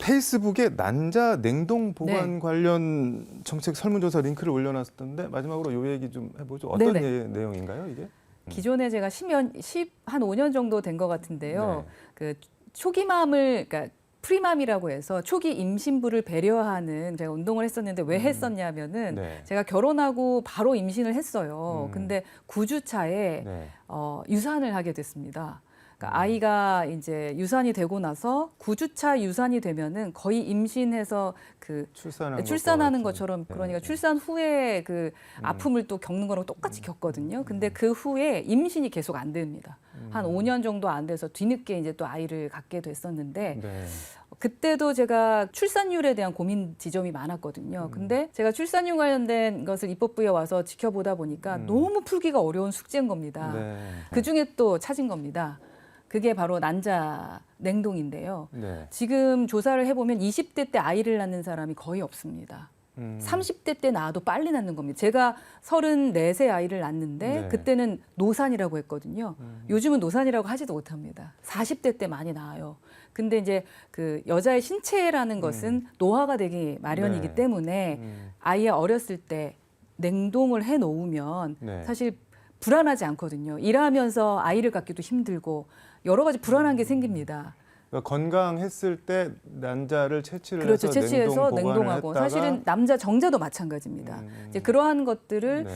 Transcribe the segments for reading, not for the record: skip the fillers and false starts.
페이스북에 난자 냉동 보관 네. 관련 정책 설문조사 링크를 올려놨었던데 마지막으로 요 얘기 좀 해보죠. 어떤 내용인가요, 이게? 기존에 제가 한 5년 정도 된 것 같은데요. 네. 그 초기맘을, 그러니까 프리맘이라고 해서 초기 임신부를 배려하는 제가 운동을 했었는데 왜 했었냐면은 네. 제가 결혼하고 바로 임신을 했어요. 근데 9주 차에 네. 유산을 하게 됐습니다. 그러니까 아이가 이제 유산이 되고 나서 9주 차 유산이 되면은 거의 임신해서 그 출산하는 것처럼, 그러니까 출산 후에 그 아픔을 또 겪는 거랑 똑같이 겪거든요. 근데 그 후에 임신이 계속 안 됩니다. 한 5년 정도 안 돼서 뒤늦게 이제 또 아이를 갖게 됐었는데 네. 그때도 제가 출산율에 대한 고민 지점이 많았거든요. 근데 제가 출산율 관련된 것을 입법부에 와서 지켜보다 보니까 너무 풀기가 어려운 숙제인 겁니다. 네. 그중에 또 찾은 겁니다. 그게 바로 난자 냉동인데요. 네. 지금 조사를 해보면 20대 때 아이를 낳는 사람이 거의 없습니다. 30대 때 낳아도 빨리 낳는 겁니다. 제가 34세 아이를 낳는데 네. 그때는 노산이라고 했거든요. 요즘은 노산이라고 하지도 못합니다. 40대 때 많이 낳아요. 근데 이제 그 여자의 신체라는 것은 노화가 되기 마련이기 네. 때문에 아이의 어렸을 때 냉동을 해 놓으면 네. 사실 불안하지 않거든요. 일하면서 아이를 갖기도 힘들고 여러 가지 불안한 게 생깁니다. 그러니까 건강했을 때 난자를 채취를 그렇죠. 해서 채취해서 냉동하고 했다가 사실은 남자 정자도 마찬가지입니다. 이제 그러한 것들을 네.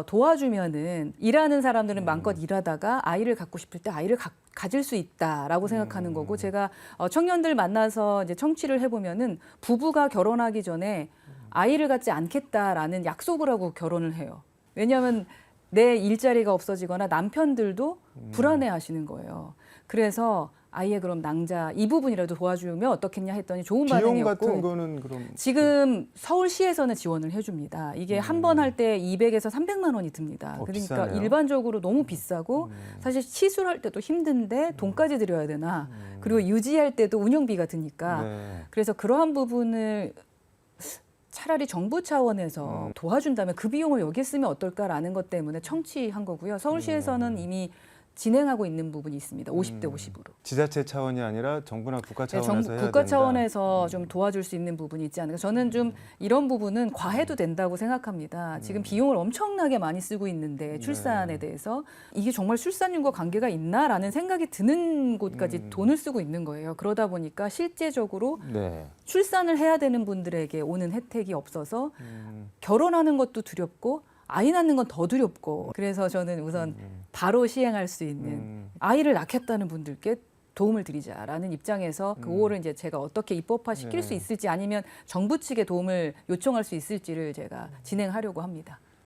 도와주면은 일하는 사람들은 마음껏 일하다가 아이를 갖고 싶을 때 아이를 가질 수 있다라고 생각하는 거고, 제가 청년들 만나서 이제 청취를 해보면은 부부가 결혼하기 전에 아이를 갖지 않겠다라는 약속을 하고 결혼을 해요. 왜냐하면 내 일자리가 없어지거나 남편들도 불안해하시는 거예요. 그래서 아예 그럼 낭자 이 부분이라도 도와주면 어떻겠냐 했더니 좋은 비용 반응이었고, 같은 거는 그럼 지금 서울시에서는 지원을 해줍니다. 이게 한 번 할 때 200에서 300만 원이 듭니다. 그러니까 비싸네요. 일반적으로 너무 비싸고 사실 시술할 때도 힘든데 돈까지 들여야 되나, 그리고 유지할 때도 운영비가 드니까 네. 그래서 그러한 부분을 차라리 정부 차원에서 도와준다면 그 비용을 여기에 쓰면 어떨까라는 것 때문에 청취한 거고요. 서울시에서는 이미 진행하고 있는 부분이 있습니다. 50대 50으로. 지자체 차원이 아니라 정부나 국가 차원에서 해야 국가 된다. 차원에서 좀 도와줄 수 있는 부분이 있지 않을까. 저는 좀 이런 부분은 과해도 된다고 생각합니다. 지금 비용을 엄청나게 많이 쓰고 있는데 출산에 대해서 이게 정말 출산율과 관계가 있나라는 생각이 드는 곳까지 돈을 쓰고 있는 거예요. 그러다 보니까 실제적으로 네. 출산을 해야 되는 분들에게 오는 혜택이 없어서 결혼하는 것도 두렵고 아이 낳는 건 더 두렵고, 그래서 저는 우선 바로 시행할 수 있는 아이를 낳겠다는 분들께 도움을 드리자라는 입장에서 그거를 이제 제가 어떻게 입법화 시킬 수 있을지, 아니면 정부 측에 도움을 요청할 수 있을지를 제가 진행하려고 합니다.